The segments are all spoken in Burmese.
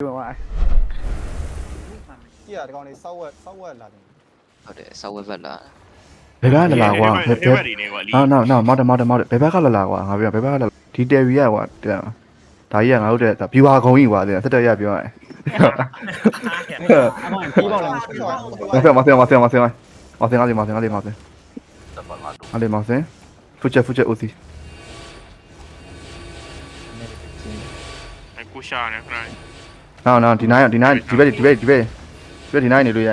ပြောပါကြည့်ရဒီကောင်လေးစောက်ဝက်လာတယ် ဟုတ်တယ်စောက်ဝက်ဘက်လာ ဘယ်ကလာကွာဘယ် တွေနေကွာလီ နော်မော်တယ်ဘယ်ဘက်ကလာကွာငါပြောဘယ်ဘက်ကလာဒီတယ်ရီရကွာဒါကြီးကငါတို့တဲ့ဗျူဟာကုန်းကြီးကွာတဲ့တက်တက်ရပြောရတယ်ပြီးပါလား မဆင်ဖူချက် OC ကူရှာနေခဏ နော်ဒီနိုင်ဒီဘက်ဒီနိုင်နေလို့ရ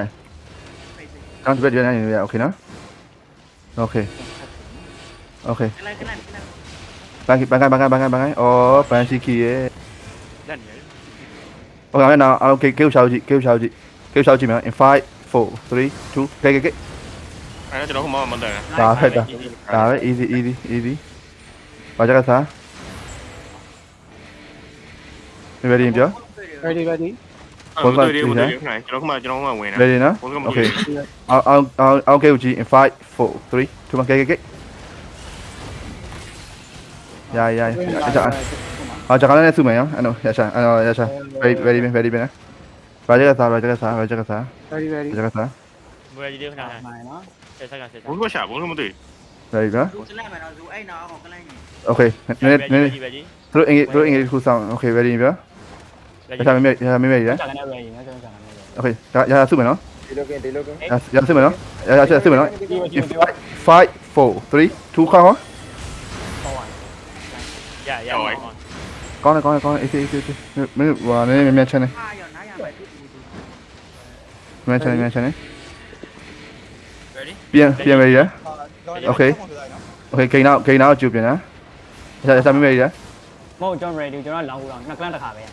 နော်ဒီဘက်ဒီနိုင်နေလို့ရโอเคနော်โอเคဘန်အော်ပန်စီခီရဲ့ လက်နေ โอเคနော်โอเคကေချောက်ကြည့်မယ် in 5 4 3 2 get အဲ့ဒါကျွန်တော်ကမတယ် ဒါပဲ easy ဘာကြကစား ready ပြော ready ကျွန်တော်ကဝင်နေ ready နော် okay အောင်ကေကြည့် in 5 4 3 2 1 get ရအော်ကြကလည်းစုမယ်နော်အဲ့တော့ရရှာ ready ပဲနော်ဘာကြကစား ready ကြကစား ဘယ်ကြီးလေးခဏ မှန်နော် ဆက်ဘုံကရှာဘုံကမတွေ့ ready နော် ဇလက်မယ်တော့ဇူအဲ့နာအောင်ကလိုင်းနေ okay နည်းသူတို့အင်္ဂလိပ်ခုဆောင် okay ready ပြောရရှာမေးရမေးရ ကြာကနေ ready နော်ကျွန်တော်ကြာကနေ okay ရစုမယ်နော် ဒီလိုကင်း ရစုမယ်နော်ရစုမယ်နော် 5 4 3 2ခေါင်း ရ ကောင်းတယ်အေးမင်းဟိုနည်းမြတ်ချမ်းနေ ဟာရောနားရမယ်သူ မြတ်ချမ်းနေ ready ပြန်မယ်ရ okay ဂိမ်းနောက်ကျူပြန်နော်ရရှာမေးရ မဟုတ်ကျွန်တော် ready ကျွန်တော်လောင်းဦးတော့နှစ်ကလန့်တစ်ခါပဲ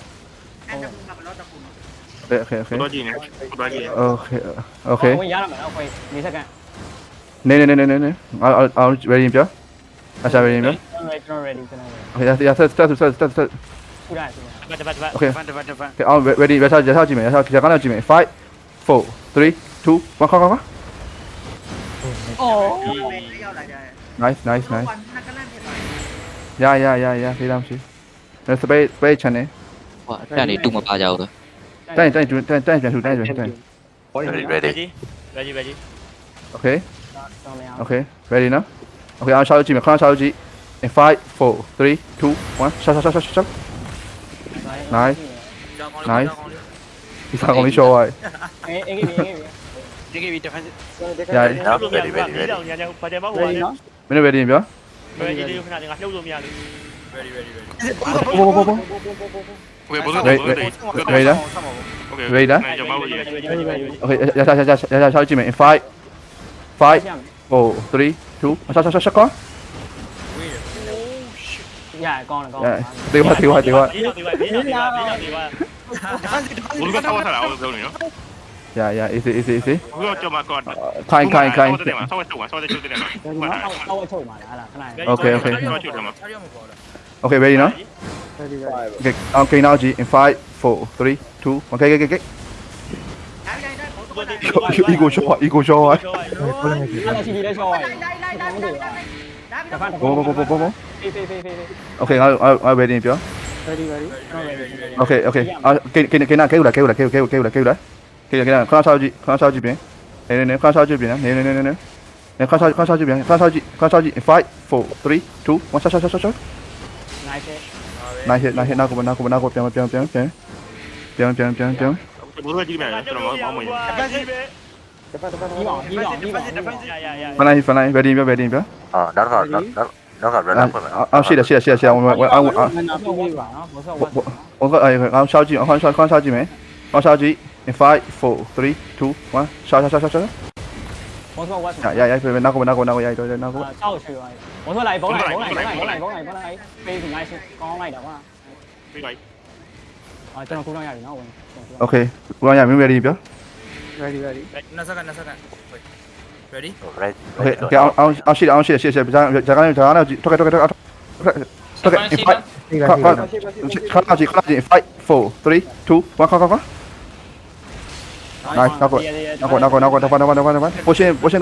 အဲ့ဒါကဘလော့တခုနော် okay တော့ကြည့်နေတော့ကြည့် okay ဝင်ရတော့မယ်နော်ခွေ၄စက္ကန့် နေအောင် ready ပြောအရှာ ready ပြော ကျွန်တော် ready okay ရဆက် ခုလိုက် okay အောင် ready ရထားကြည့်မယ်ရထားကြည့်မယ်5 4 3 2 1ခေါင်း အော် ရောက်လာကြတယ် nice နှစ်ကလန့်ဖြစ်သွားတယ် ရဖေးတော့ရှိစပိတ် channel ဟိုတက်နေတူမပါကြဘူး တိုင်းပြန်ထူ ready okay တော်မရ okay ready နော် okay အောင်ရှောက်ကြည့်မယ်ခဏရှောက်ကြည့် in 5 4 3 2 1 shot nice ဒီစားကောင်းလေးရှော့သွား အေး ဒီကေဗီ defense ရ နော် ready ညာဘာတယ်မဟုတ်ပါနဲ့ မင်း ready ပြော ready လေးခဏငါလှုပ်လို့မရဘူး ready ဘော ဘုံက ready လား okay ready လား ကျွန်တော်ရ okay ရရှောက်ကြည့်မယ် in 5 4 3 2 shot ကော ရကောင်းတယ်ကောင်း တေဝ ဘုံကတော့ထားလာအောင်ပြောနေနော် ရ easy ဘုံကကျွန်မကော ခိုင် ဆောက်ချုပ်တယ်နော် အောက်ချုပ်ပါလားဟာလားခဏ okay ဆောက်ချုပ်တယ်မှာ okay ready နော် ready okay အောင်ကိန်းနောက်ကြည့် in 5 4 3 2 1 get ဒါပြိုင်တဲ့ဘောတော့ ego show အဲ့ဒါရှိပြီလဲချောလိုက် ဒါပြိုင်ဒါ ဘော ဖေး okay ငါ ready ပြော ready okay ကိန်းနာခဲဦးလားခဏရှောက်ကြည့်ပြင်နေခဏရှောက်ကြည့်ပြင်နေခဏရှောက်ကြည့်ပြင် 5 4 3 2 1 shot nice nice နောက်ကိုပြန် ဘုံကကြည့်မယ်ကျွန်တော်မောင်းဝင် fine ready ပြော အော်နောက်ခါရလာဖွင့်မယ် အောင်ရှိတယ်အောင် မနာတော့ဘူးပါနော်ဘောဆော့ဝတ် 我个我烧鸡，我烧鸡没？我烧鸡，in 5 4 3 2 1，烧。 ဘောဆော့ဝတ် 呀，别拿过，呀，对，拿过。 ဆောက်ချွေသွားဘောဆော့လိုက်ဖေးနိုင်တာကွာ ပြီးပါ ကျွန်တော်ခုတော့ရပြီနော်ဝင် OK，我让明白你表。 ready နှစ်စက္ကန့်ready OK，给အောင်ရှိတယ်，别咱刚才推开，in 5，看到 5 4 3 2 1，快。Nice，拿过，不行了。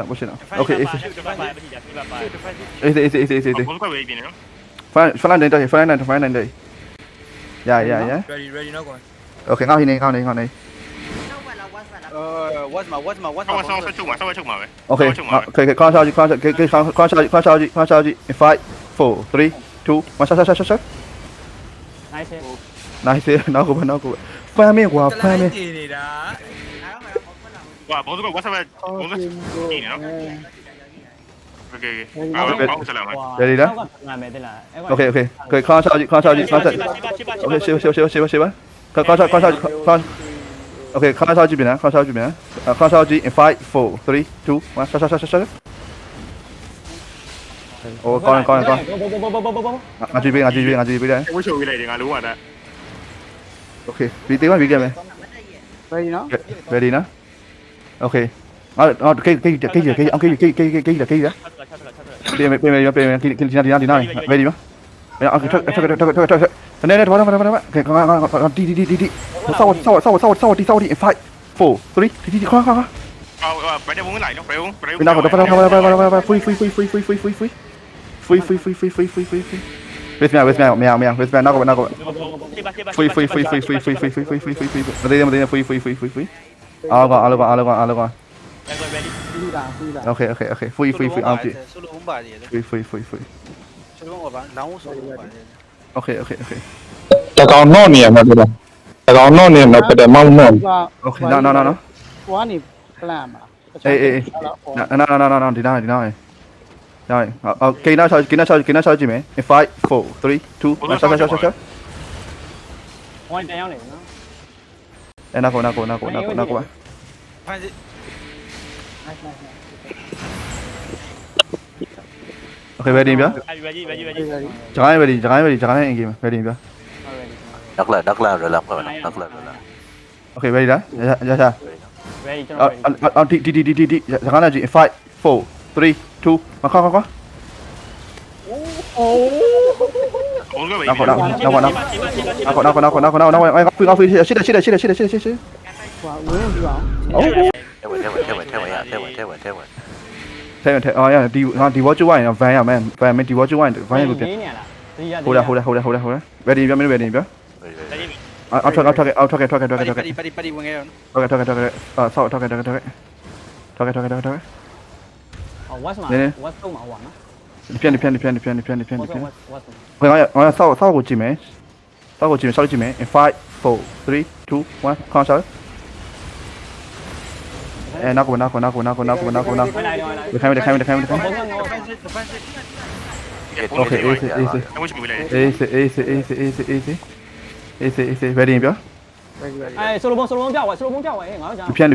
不行了。OK，easy。 ဘုံကဝေးပြီးနော် flying day flying day yeah ready နော်ကွာ okay ငါဟင်းနေခေါင်းနေ နောက်ပါလားဝတ်ပါလား what's my ဆောက်ချုပ်မှာဆောက်ချုပ်မှာပဲ okay okay ခေါင်းချောက်ကြီးခေါင်းချောက်ကြီး in 5 4 3 2 1 shot nice nice နောက်ကိုဖမ်းမင်းကွာဖမ်းမင်း တည်နေတာ ဝါဘောကဝတ်ဆက်ဘောကကြည့်နေနော်โอเคအောက်ဆက်လာမှာ ready လား နာမည်တင်လား okay okay ခေါင်းချောက်ကြီးokay ရှေ့ခေါင်းချောက်ကြီးokay ခေါင်းချောက်ကြီးပြန်ခေါင်းချောက်ကြီး in 5 4 3 2 1 shot โอ้ก่อนငါကြည့်ပေးတယ် ဝှချိုပေးလိုက်တယ်ငါလုံးဝတာ okay ဒီတေးမပြီးကြမယ် ready နော် ready နော် okay ငါကိတ်ပြင်ပြင်ဒီနာ ready မokay ထွက်နည်းနည်းတော့okay ဒီဆောက်ဒီ in 5 4 3ဒီခေါင်း အော်ဘယ်တဲ့ဘုံလိုက်နော်ဘယ်ဘုံ Pina ko dapat free. Wait me, nako. Free. Madina free. Alaga. Okay. Free. solo ဘုံပါကြီးလေ Free. solo ဘုံပါနောင် solo ပါကြီး Okay. တကောင်တော့နေရမှာပြတယ်တကောင်တော့နေမှာပြတယ်မောင်းမောင်း Okay. No. ဟိုကနေ plan ပါ No. Deny. Okay, now charge. In 5 4 3 2 1 shot. ဝိုင်းတန်ရောက်နေနော် Nako. ဖမ်းစစ် nice Okay, ready ဗျာ ready ဂျကိုင်း ready in game ready ဗျာ đắc là rồi làm các bạn đắc là Okay, ready လားရ ready ကျွန်တော် ready ဒီဂျကိုင်းကြီး in 5 4 3 2 1ခေါ ဘုံကပဲ နောက် shit ဟိုဝင်းကြည့်အောင် theo mình yeah ဒီ watch ဝိုင်း van ရ man van ဒီ watch ဝိုင်း van လို့ပြန် နေရလားဒီရ ဟိုလား ready ဗျာမင်း ready ဗျာအောက်ထွက် ပတိဝင်ခဲ့တော့ ဆောက်ဆောက် ဟော what's my what's တော့မှာဟိုနော် ပြန် what's ခွင့်ဆောက်ကိုကြည့်မယ်ဆောက်ကိုကြည့်မယ် in 5 4 3 2 1ခေါင်းဆောက်နောက်ကိုခိုင်း Okay, easy. ဝှချိုပေးလိုက် Easy. Ready ဗျာ အဲဆိုလိုဘုံပြောက်ဝဲငါတို့ကြာ ပြန်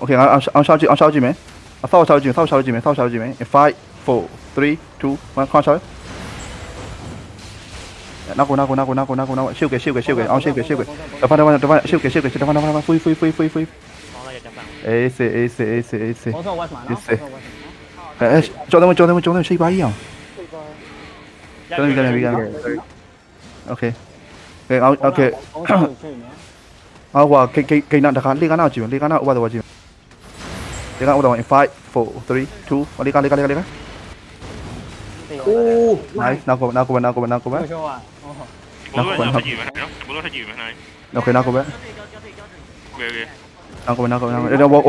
Okay အောင်ရှောက်ကြည့်မယ်အဆောက်ရှောက်ကြည့်မယ် in 5 4 3 2 1ခေါင်းရှောက်နောက်ကိုရှုပ်အောင်ရှုပ်တဖန်ရှုပ် free အေးစေ ဘောဆော what's my နော် ကျော်တယ်ရှိပါကြီးအောင်ကျော်တယ် Okay အော်ကွာကိန်းနာတခါလေးကနာကြည့်လေးကနာဥပဒေဝကြည့်လေးကဥပဒေ in 5 4 3 2လေးက nice နောက်ကို ပြောอ่ะ ဘုံကကြည့်မယ်နော်ဘုံကကြည့်မယ်နိုင် Okay နောက်ကိုပဲ Okay နောက်ကို walk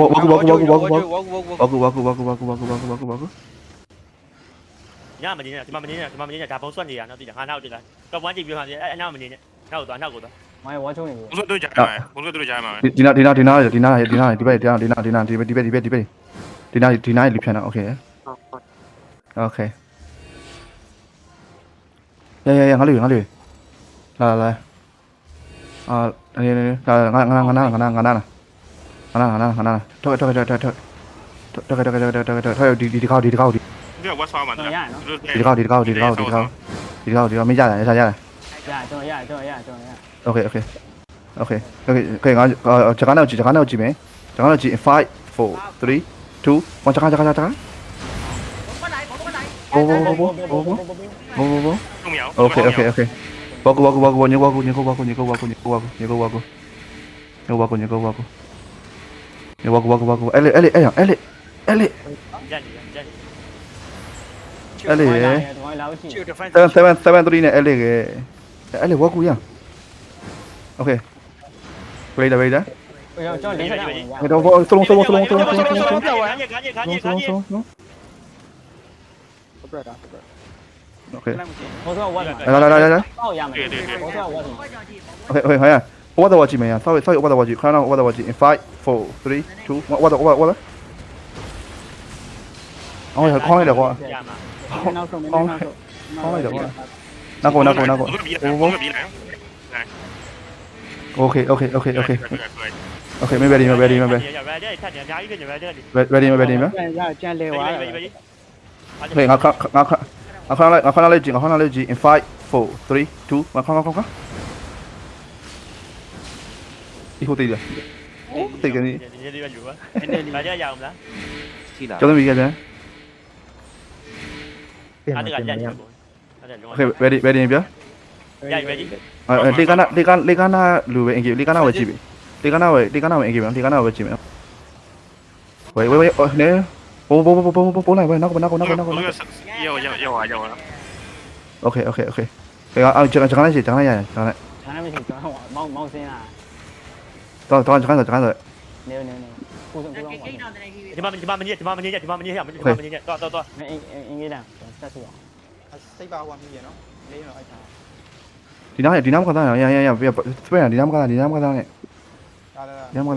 ညမနေနဲ့ဒီမှာမနေနဲ့ဒါဘုံဆွတ်နေရနော်တိတယ်ငါနောက်ကြည့်လိုက်တော့ဝမ်းကြည့်ပြမှအဲ့နောက်မနေနဲ့နောက်သွား မိုင်းဝါချုံနေပြီ ဘုံကတို့ကြားမှာဘုံကတို့ကြားမှာ ဒီနာဒီဘက်ဒီနာဒီနာလေးဖြန့်တာ Okay ရငါလေးလာအနေနဲ့ငါထွက်ဒီကောက် ဒီကဝတ်ဆောမှာနော် ဒီကောက်မင်းရတယ် ရကျွန်တော်ရ Okay ငါဂျကာနောက်ကြည့်မယ် in 5 4 3 2 1ဂျကာ ဘုံမလိုက် တုံးမြောက် Okay ဘောညကို နေဝါကူဝါကူဝါကူအဲ့လေအဲ့လေအဲ့လေအဲ့လေ ရက်နေရက်နေ အဲ့လေ တော်လာလို့ရှိ ချီ defense 773နဲ့အဲ့လေကအဲ့လေဝါကူရโอเคဝေးလာဝေးလာ ကျွန်တော်လေးဆက်တာ ဟဲ့တော့စလုံး ခါကြီးခါကြီးခါကြီး โอเค ဘောဆောဝတ် လာ ဟောက်ရမယ်ဘောဆောဝတ် โอเคဟဲ့what the watch မရဆောက်what the watch ခဏတော့ what the watch in 5 4 3 2 what the what အော်ခေါင်းလိုက်တော့ကွာ ရမှာ နောက်ဆုံးနောက်ဆုံး ခေါင်းလိုက်တော့ကွာနောက်ကိုโอเคโอเคโอเคโอเคโอเคไม่ ready ไม่ ready ไม่ ready ရပါတယ်ထပ်တယ်အများကြီးဖြစ်နေပါတယ် ready ไม่ ready มั้ย ကြံလဲသွားတယ် โอเคငါခဏလိုက်ကြည့် in 5 4 3 2 1ခါဒီဟိုတေးလားတေးကနေ ဒီလေးပဲယူပါဘာကြရအောင်လား ရှိလား ကျောင်းသမီးကပြန် အဲ့ဒါကရက်နေပေါ့အဲ့ဒါလုံး โอเค ready ပြ ရရပြီ လေကနာလူပဲအင်ကြီးလေကနာဝယ်ကြည့်ပြီလေကနာဝယ်အင်ကြီးပဲလေကနာဝယ်ကြည့်မယ်ဝေးနဲပိုးလိုက်ပဲနောက် ရောက် โอเคเอาจังလိုက်ရတယ် ဒါနဲ့မရှိကျွန်တော်မောင်းစင်းလာ တော့จังလိုက် နေကိုစုံ ကိ ကို န်းတော့တကယ်ကြီး ဒီမှာမင်းတော့အင်္ဂလိပ်တန်းဆက်စုအောင် စိတ်ပါဟွာမြည်ရနော်လေးတော့အဲ့ဒါ ဒီနားကသားရပြစပယ်ဒီနားကသားနဲ့ ဒါလာ နော်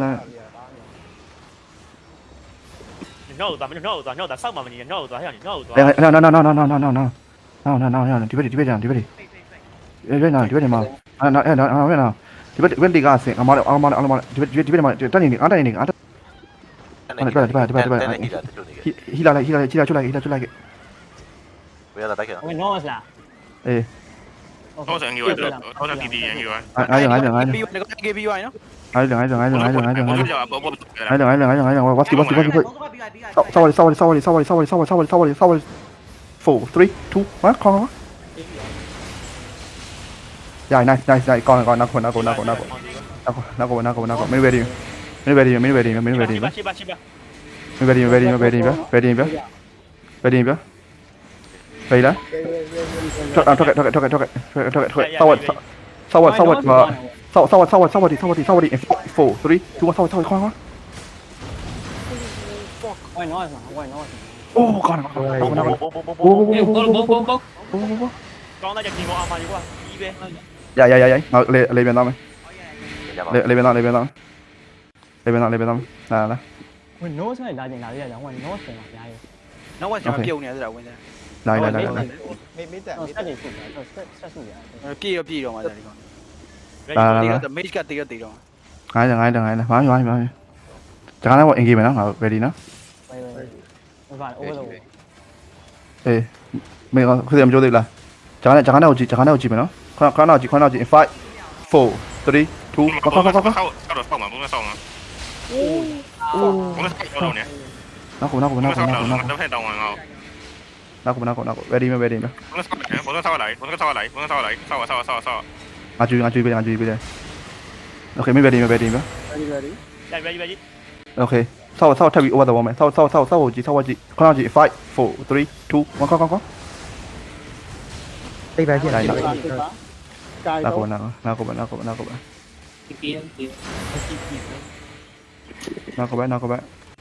တော့စောက်မှမနေနော်တော့ဟဲ့နော်တော့ no ဒီဘက်ဒီမှာဒီဘက်ဒီကအစင်အမဒီဘက်မှာတက်နေအားတိုင်းနေအားဟီလာလိုက်ချလိုက် ဝေးလာတိုက်ခဲ့ ဝင်နော်လား အေး တော့ဆန်ကြီးရောတော့တီတီရန်ကြီးရော အားရ ပြီးငါက KB ရိုင်းနော် အားရ ပေါ် what's ဘောဆောကပြီးပါပြီး sorry 4 3 2 1ခေါင်းရ nice ကောင်းနောက်မင်း ready မင်း ready ရှိပါ ready ပြ ဖေးလားဆောက်ဆောက်ဒီ 4 3 2 1ဆောက်ခေါင်း ဝင်နော်ဝင်နော် အိုးကောင်းကောင်း ကောင်းလိုက်ကြည့်မောအမှားကြီးကွာကြီးပဲ ရငါလေပြန်သားမယ်လေပြန်သားလာ ဝင်နော်ဆိုရင်လာကျင်လာရအောင်ဝင်နော်ဆိုရင်ကြားရ နောက်ဝက်ကျွန်တော်ပြုတ်နေရတာဝင်တယ် လာ မေးတက် တော့ဆက်နေစုတယ်တော့ဆက်စုရတယ် ပြေတော့မှာတယ်ဒီကောင် ဒီကမေးကတေးတော့ ငိုင်းမာဂျာနာကအင်ဂေးမယ်နော်ငါ ready နော် ဝိုင်ဘာ over လို့ အေးမင်းခရမကြိုးသေးလားဂျာနာကိုကြည့်မယ်နော်ခဏနောက်ကြည့် in 5 4 3 2 ဆောက်မှာဘုံဆောက်မှာဘုံဆောက်မှာဘုံဆောက်တော့เนี่ย နောက်ကို တော့ဖက်တောင်းဝင်အောင် နောက် ready မယ် ဘုံဆောက်လိုက်ဆောက်ငါကြည့်ပေးတယ် okay မ ready မယ် ready ရ okay ဆောက်ထပ်ပြီး over the wall မယ်ဆောက်ကိုကြည့်ခဏကြည့် 5 4 3 2 1ခေါင်းတိတ်ပဲဖြစ်လာတယ်ကား နောက်ကိုနောက်ကိုနောက်ကို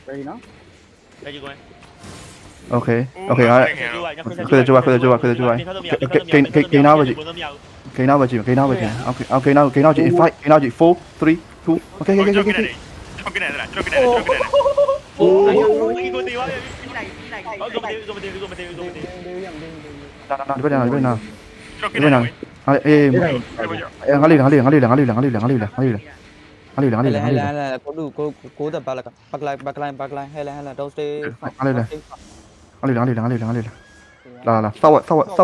ready နော် ready ကွယ် okay ခရကြွားကိန်းနာပဲကြည့်okay နောက်ကြည့် in 5 in 4 3 2 okay ကျွန်တော်ပြနေတယ်ကျွန်တော်ပြနေတယ် โอ้ยကိုတေးပါပြီ ပြီးလိုက် ဟုတ်ကဲ့ကိုမတေး ဒီဘက် ကျွန်တော်ပြနေတယ် အေးငါလေးကိုတူကိုတက်ပါလာပတ်လိုက်ဟဲလာတော့ stay လာဆော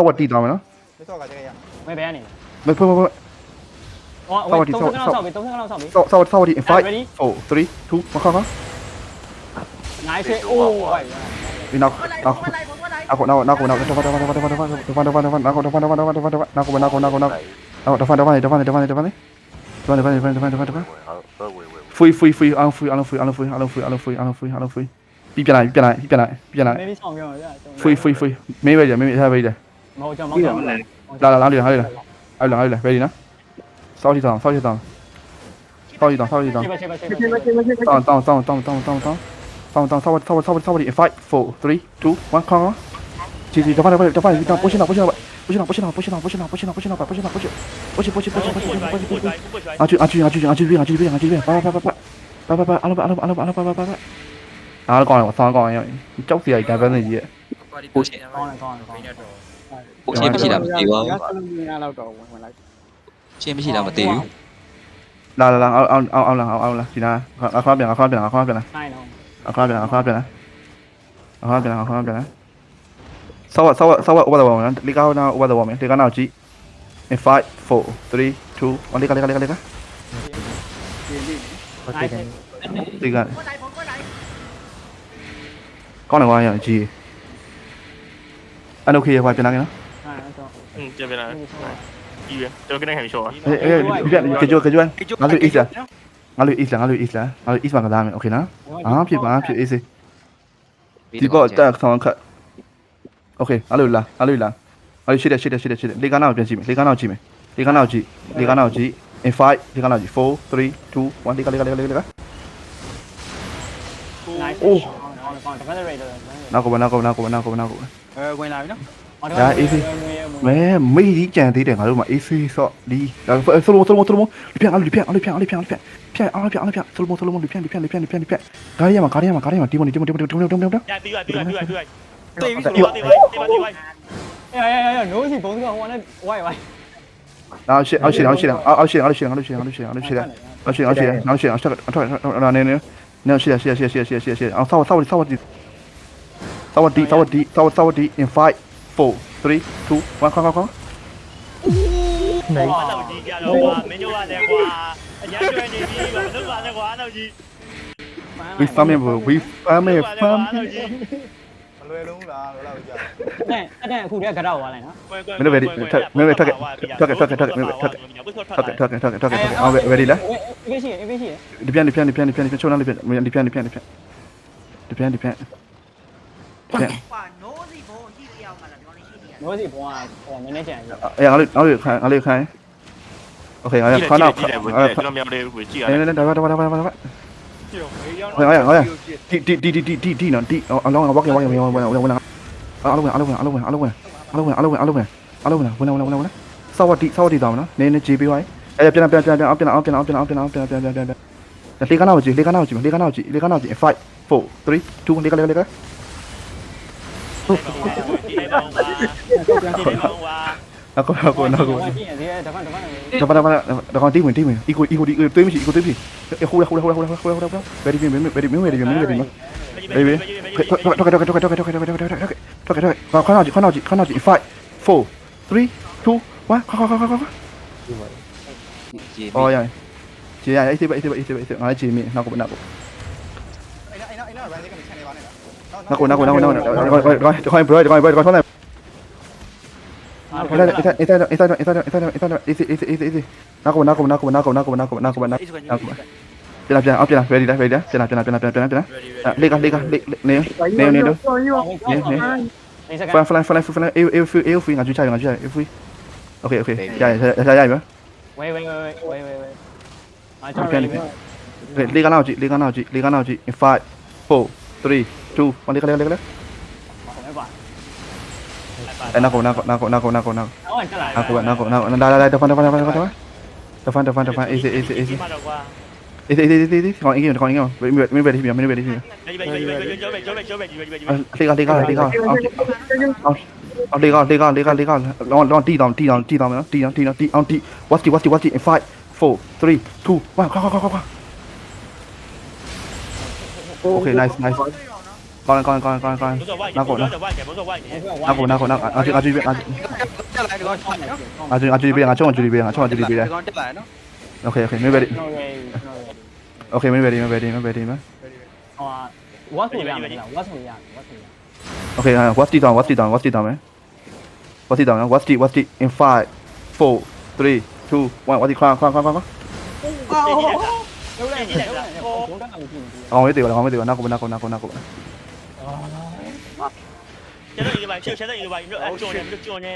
က်တီးသွားမယ်နော် မစောကကြရ မဲဘယ်ကနေ မဖေ ဟောဝင်30ခဏဆောက်ပြီ30ခဏဆောက်ပြီ ဆောက်တီ in 5 4 3 2 1ခေါင်း nice အိုးဝိုင် ဒီနောက် နောက် နောက် လိုက် ကိုနောက်တဖန်နောက်ကို free အားလုံး free ပြီးပြန်လိုက် maybe ဆောင်ပြောရ free မင်းပဲကြမင်းထားပဲကြ မဟုတ်ကျွန်တော်မောက်တော့ လာready နော်စောက်ချီတောင်း ချေပါ တောင်းဆောက်ဆောက်ဆောက် in 5 4 3 2 1 come on ဒီတဖက်တောင်း push နောက် ပါအားကောင်းဆောင်းကောင်းရကြောက်စရာကြီးဒါပဲနေကြီးရဲ့ ပို့ရှင် ကောင်းတယ် ပို့ရှင်မရှိလားမသိပါဘူး လောက်တော့ဝင်လိုက် ရှင်မရှိလားမသိဘူး လာအောင်ဒီနာအခါပြန်လာ နိုင်တော့ အခါပြန်လာဆောက် over the wall နော်လေကောင်းနောက် over the wall မယ်လေကောင်းနောက်ကြည့် in 5 4 3 2 1လေကောင်းလေကကောင်းနေရကြည့်အဲ့လိုခေးရွာပြန်လာနော် 这边来，医院，这个那很小啊。ကကြွငါတို့ east မှာကစားမယ် okay နော်အားဖြစ် easy ဒီပေါ်တက်ဆောင်ခတ် okay အဲ့လိုလားအဲ့ရှိတယ်လေကနောက်ပြန်ကြည့်မယ်လေကနောက်ကြည့် in 5လေကနောက်ကြည့်4 3 2 1လေက နိုင် အိုး ကောင်းတပတ်ရတော့ နောက်ကို ဝင်လာပြီနော် ဒါ easy မေးကြီးကြံသေးတယ်ငါတို့မှာ easy ဆော့ဒီဆိုလိုပြန်အားဖြတ်ကားရမှာတီမွန် 呀，对对。 no စီဘုံကဟိုနဲ့ဝိုင် အောက်ရှိနေနော်ဆောက်ဒီ in 5 4 3 2 1ခေါ 哇，手机架了哇，没有玩的哇，人家对你比我都玩的哇，手机。 we farm 手机。 လွယ်လုံးလားဘယ်လောက်ကြာ နဲ့အဲ့ဒါအခုတည်းကတော့ဝါလိုက်နော် ready လား အေးရှိ ဒီပြန်ချုံလာဒီပြန် no စီဘုံကြည့်ရအောင်မလားဒီကောင်လေးရှိတယ် no စီဘုံကဟိုနည်းနည်းကြံရ အေးငါလေးခိုင်း okay ငါခါနောက် 这个瞄的会记啊。 ဒါတီနော်တီအလောင်းဝါကဝါဝင်အားလုံးဝင်စောဝတီတောင်းနော်နည်းကြည့်ပေးပါအဲ့ပြန်လေကနောက်ကြည့် 5 4 3 2 လေက နောက်ကို ကြည့်ရတယ်တပတ် ဒါကောင်တီးဝင် equal တွေးမရှိ equal တွေးမရှိဟိုလာ very bienခဏကြည့် 5 4 3 2 1ခါအော်ရကြည့်ရအေးငါကြည့်မိနောက်ကို အဲ့နော်ရိုင်းလေးကနေချန်နေပါနဲ့လား ခေါင်း bro ခေါင်းနေeasy နောက်ကိုပြန် ready ပြန်လေကနေ နေစက fly free ငါကြည့်ချင် free okay ရပြီ ဝေးအားကြောင့် လေကနောက်ကြည့် in 5 4 3 2 1လေက မပါ အဲ့နောက်ကို အော်တက်လာ လာတဖန် easy ခေါင်းအင်းခေါင်းမင်းပဲဒီပြန်လေကလေကလောင်းတီတောင်းနော်တီ what's in 5 4 3 2 1ခါ okay nice ကောင်း 不做外年， အကြည့် တက်လာဒီကောင်ချောင်းနော် အကြည့်ပေးငါချုံကြည့်ပေး ဒီကောင်တက်လာနော် okay မင်းပဲ no way okay မင်းပဲ ဟို what ဆိုရမယ်လား what ဆိုရ okay what's down မယ် what's in 5 4 3 2 1 what ခါ 我丢来丢来，我丢来我进去。 အောင်လေးတေပါအောင်လေးတေပါနောက်ကိုနောက်ကိုနောက်ကိုနောက်ကို 现在一个吧，现在一个吧，你说哎，叫呢，你叫呢。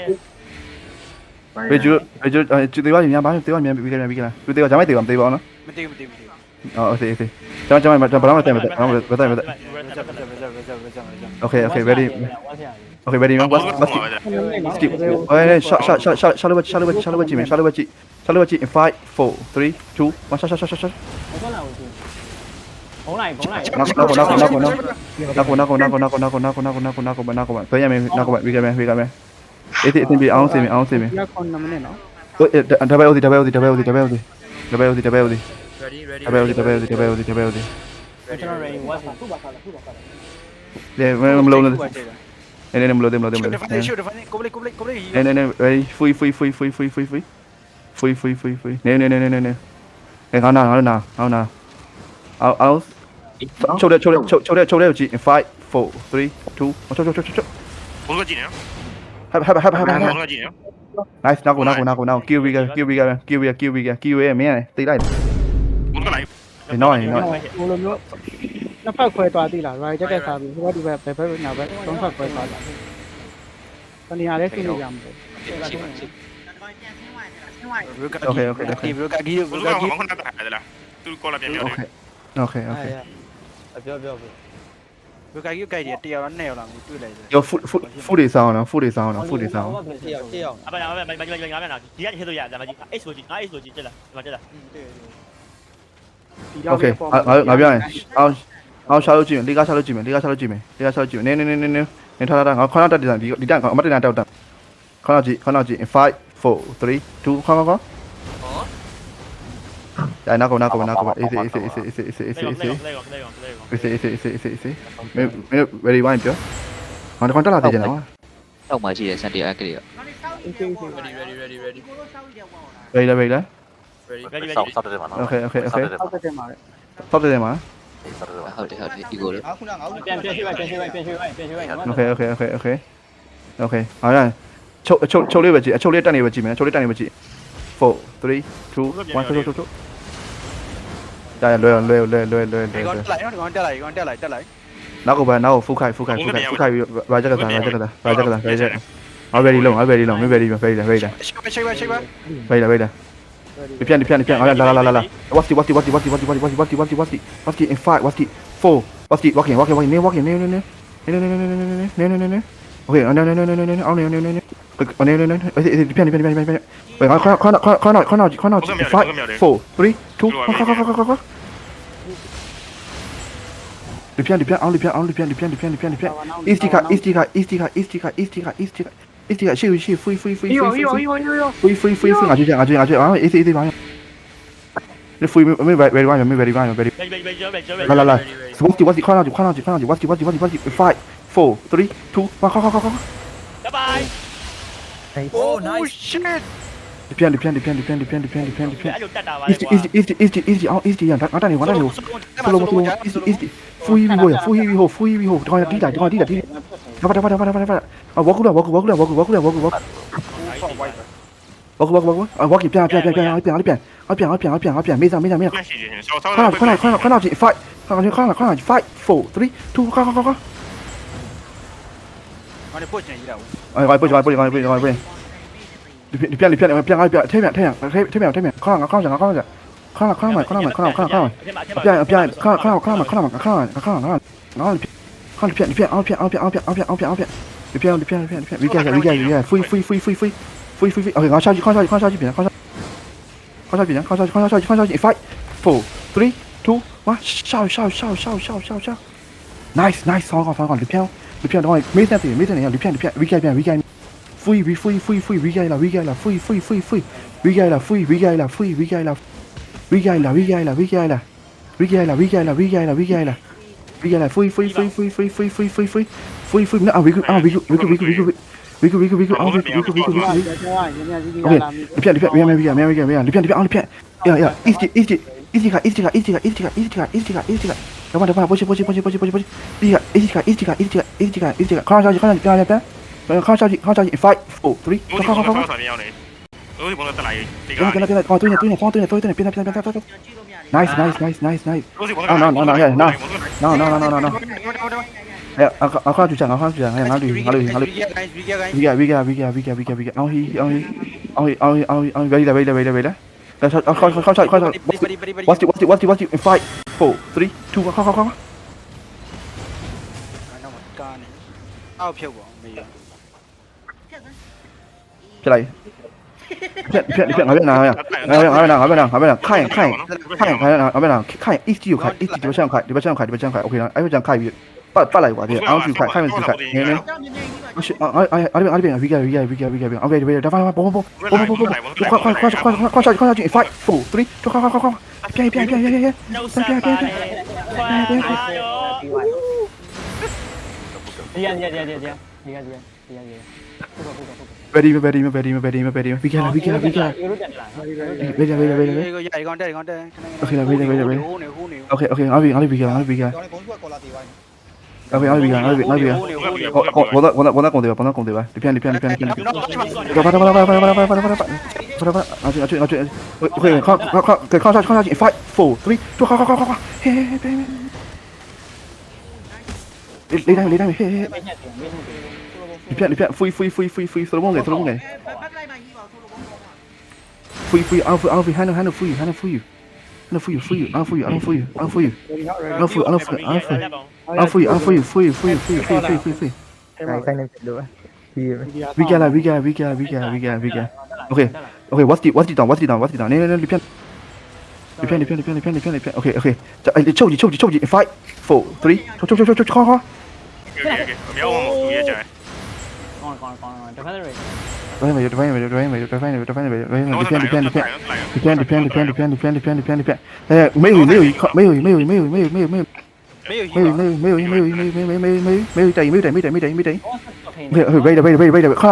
ဘေဂျူတေပါညဘာတေပါမြန်ပြီးကြပြီလားသူတေပါဂျမိုက်တေပါမတေပါနော် မတည်မတည်မတည် အော်โอเคကျွန်တော်ဘာမှမတိုင်မတိုင်ဘာမှမတိုင်မတိုင် Okay okay ready okay ready man what's skip okay shot jimmy shot in 5 4 3 2 1 shot 我过来我进。红来红来。knock bây giờ mình knock we get man it be on see me ရခွန်နမနဲ့နော် double ready ready ready. ကျွန်တော် ready 我是不把他了不把他了。 để mình lâu lên này mình lâu thêmကိုပလေး này ready free này cái nào out châu đây chị 5 4 3 2 1 châu 我个技能， have 我个技能， nice nào kill we man tí lại 我个来， thì nói ဟိုလိုမျိုးနှစ်ဖက်ခွဲသွားသေးလား right တက်ကစားပြီးဟိုဒီဘက်ဘယ်နောက်ဘက်သုံးဖက်ခွဲသွားတာတနေရာလေးသိနေကြမှာ okay ဒီဘရကဂီ 我个我看他打来的啦，都过来边边的， okay ပြောဘရကဂီကိုကြိုက်တယ်တယောက်နဲ့ရောက်လာကိုတွေ့လိုက်တယ် 有负的伤了 တယောက် 啊不，然后那，底下你都演，咱们就 A 手机，拿 A 手机，这了，这了。 okay 我表演我下楼机你下楼机你他我看到你等我等等看到机 5 4 3 2看在那个easy 没 very one 就我看到了这呢 တော့မှရှိတယ်စန်တီအက်ကလေး ready 了 ဆောက်တယ်မှာနော် okay ဟုတ်တယ်မှာလေ ဆောက်တယ်မှာ ဟုတ်တယ်ဒီကိုလေ 变学位。 okay 好像抽6级抽6တက်နေပဲကြည့်မယ်抽6တက်နေပဲကြည့်4 3 2 1抽ဒါလွယ် ဒီကောင်တက်လိုက်နော်ဒီကောင်တက်လိုက် နောက်ကဖူးခိုက်ပြီးဘာကြက်ကစားเอาready လုံး ready မ ready ပဲ ready ဒီပြန်လာ what's in 5 what's 4 walking okay noဒီပြန်喂我看到 5 4 3 2ဒီပြန်အောင်ဒီပြန် East ရှိ free ငါကြည့်easy ပါ你 free 没 ready 来 what's 看到 what's 5 4 3 2 1快拜拜。 Oh nice shit ဒီပြန် 哎，就带打完。 easy အောင် easy 我带你 easy free 后等下低打walk walk变没看到5 4 3 2快我哋 push နေကြီး啦 哎不你变太阳看了你变 free OK 我下去变5 4 3 2 1笑 nice 好你变等会没在你你变 we get free we get 了 free we get 了 free we get 了 free 那we could 你变呀 easy 卡 等会不行 easy 卡看消息 5 4 3我上面要你，我帮他带来，这个。对变 nice nice nice nice niceเอาข้าวจุดจังเอาข้าวจุดจังให้งั้นดูงั้นดูงั้นดูวิกาเอาไปเลยแล้วเอาเข้าวัดไฟ4 3 2เข้า အောက်ဖြုတ်ပါမေး เป็นไรเพื่อนเอาไปไหนค่ายอีสที่อยู่ค่ายอีสที่ช่างค่ายโอเคนะไอ้ช่างค่ายป้าอะไรวะเนี่ยเอาอยู่ค่ายมันอยู่ค่ายเนี่ยเอาเป็นวิกาโอเคเดี๋ยวได้มาปุ๊บข้อชาร์จไฟ4 3 2เข้าเพี้ย ဒီက ready วิกา ဒီက ကိုရအိကောင်တက် โอเคready โอเคเอาวิกา ဘုံစုကောလာတီဝိုင်း เอาวิกาponda con deba dependeไปโอเคเข้าชาร์จไฟ4 3 2เข้าเฮ้ได้เฮ้ ไม่ใช่เสียงไม่ใช่เสียง ดิเพี้ยฟุยโซโลมงไงฟุยเอาให้noฟุยเอาฟุยวิกาโอเควัดติดเนี่ยดิเพี้ยโอเคจะไอ้โชคไฟ4 3โชเข้า 没有我们主页讲， ก่อนเดี๋ยวพัฒนาเลย dependeดิเพี้ยไม่อยู่ใจ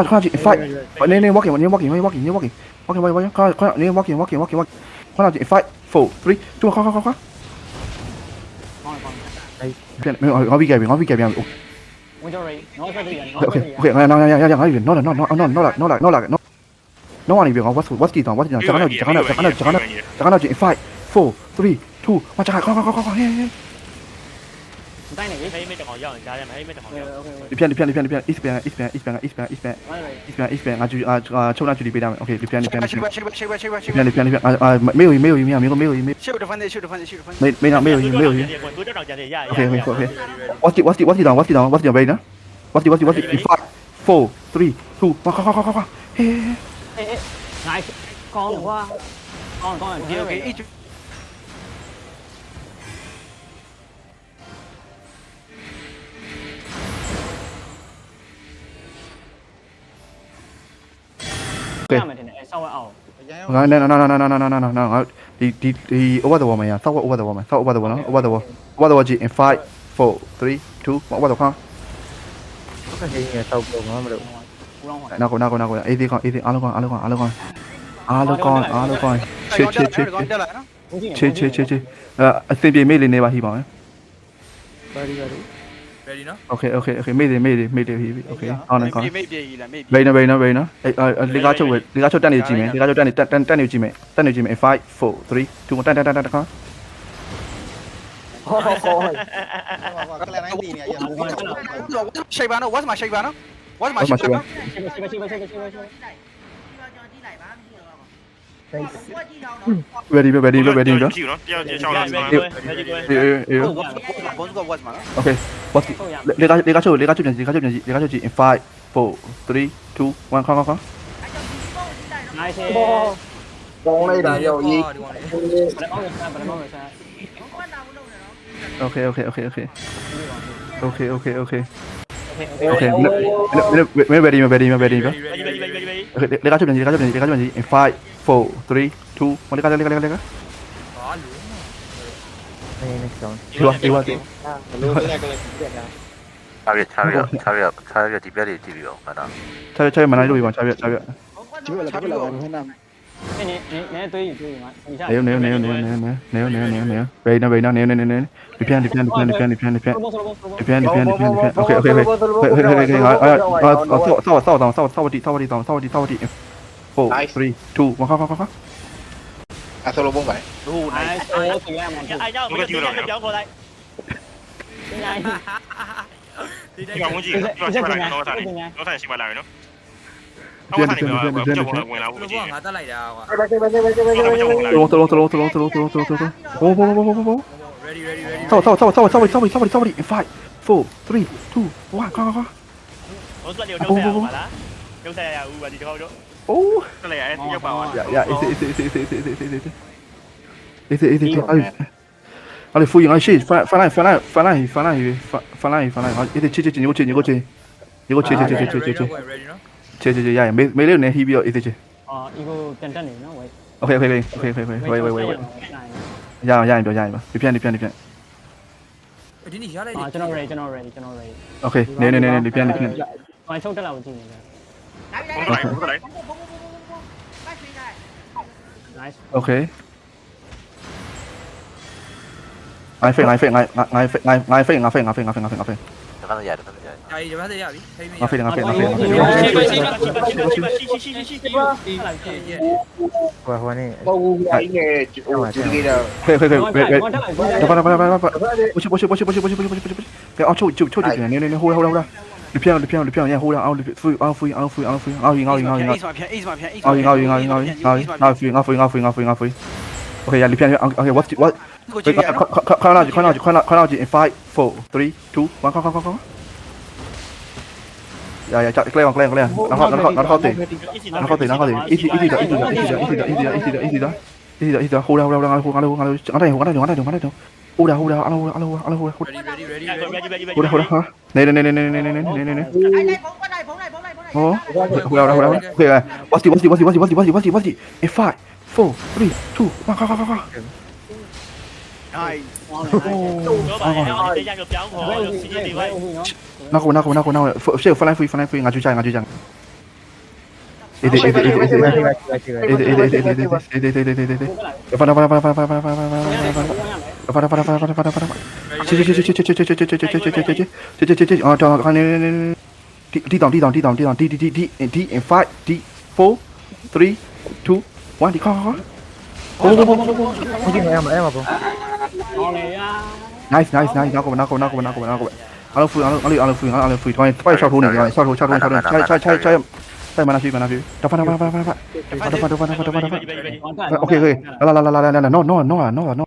ข้าจิไฟเนี่ย walking ข้าจิไฟ4 3 2เข้าเพี้ยเอาวิกาโมันจะรีน้องจะเรียน โอเคงั้นอย่างน้องอันนี้เบียงวัดตีต่อจากนั้นจิไฟ4 3 2มาจากเข้าเฮ้ ได้ไหน ไม่แต่ของย่อจ้าได้ไหมไม่แต่ของย่อ ดิเพี้ยอีสเปียงช่วงนั้นจุดดีไปได้โอเคดิเพี้ยไม่อยู่ไม่โอเควัดตีต่อไปนะวัดตีไฟ4 3 2มาเข้าเฮ้ นายกองหรือว่าก่อน โอเคอีก ไม่มาถึงไอ้เศร้าเอา no the over the wall มั้ยเศร้า over the wall มั้ยเศร้า over the wall เนาะ over the wall จี in 5 4 3 2 over the wall กูลองหัว นา AD ก่อนအားလုံးก่อนချစ်အစင်ပြေမေးလေးနေပါဟိပါမယ် ready နော် okay မေးတယ်โอเคအောင်နေကောင်း မေးပြေးလားမေးပြေး ဘယ်နော်လေကားချုပ်တက်နေကြည့်မယ်လေကားချုပ်တက်နေကြည့်မယ်5 4 3 2 တက်ခါ โอ้โห ကလန်တိုင်းတီနေရရှိပါနော် what's my ရှိပါနော် what's my ชิบ ready 不是了，第二节上了， ဘုံစုက what's my နော် okay what လေကားချုပ်ကြည့်in 5 4 3 2 1ခါ นายเท ပေါင်းလိုက်တာရောက်ရေး บรมองเลยซะ okay ไม่ ready လေကားချုပ်ကြည့် in 5 4 3 2 1လေကား ဟာလူ ဒီဝါ 차비야ဒီပြက်တွေကြည့်ပြီးတော့မှတ်တာ 차비 만나요 이번 차비 นี่ตุ้ยมาไม่ใช่ 네요 베이나 네요 디펜 오케이 싸워 4 3 2 1 가 အဆလိုပုံပဲ ဟို ไอ้ နိုင် โอ้ตีแย่มัน အဲ့ကြောင့်မင်းတို့ပြောင်းခေါ်လိုက် เป็นไง ဒီကောင်ကြီးပြောချင်တာတော့ထားတယ်တော့ထားရှိပါလားနော်ဟုတ်တယ်နော်ကြောက်ဝင်လာဘူးကြီး ငါတက်လိုက်တာကွာ โอ้โห ready ready ready เข้าin 5 4 3 2 1 go ဘုံစွတ်လေးကိုထုတ်တယ်ပါလားထုတ်တယ်ရဦးပါဒီတစ်ခေါက်တော့ โอ้ တက်လေအဲ့ရောက်ပါပါ 呀easy allez fouille allez shit翻来一直切你过去 ready နော် 切呀没了呢 hit ပြီးတော့ easy 切 อ๋ออีโก้ပြန်တက်နေနော်ဝေး OK喂ရရင်ပြောဒီပြန် ဒီနေ့ရလိုက် อ๋อကျွန်တော် ready OK နေဒီပြန် ဟိုချုပ်တက်လာကိုကြည့်နေတယ် ဘုံလိုက် nice OK ငါဖိငါဖိ တခါတော့ရတယ် ဒါကြီးရပါသေးရပြီထိမ့်မရ ငါဖိ ရှိရှိရှိရှိ ဟိုနေပုံဘူးရိုင်းနေဟိုဒီကေတော့ 快快快别熬抽这边你呼啦你骗你呼啦熬飞OK 呀你骗 OK what 快闹去 in 5 4 3 2 1快呀จับแกล้ง然后对一直呼啦呼啦ready ready ready 呼啦နေ哦呼啦OK what in 5 4 3 2 1快 နိုင် တော့ပါရဲ့တရားကိုပြောင်းခေါ်လို့စီးနေပါ 那个翻来飞俺就这样地档 D in 5 D 4 3 2 1你快 อ๋อเลยอ่ะ nice 拿过阿拉飞快上头你再慢点去打翻 OK 可以来 no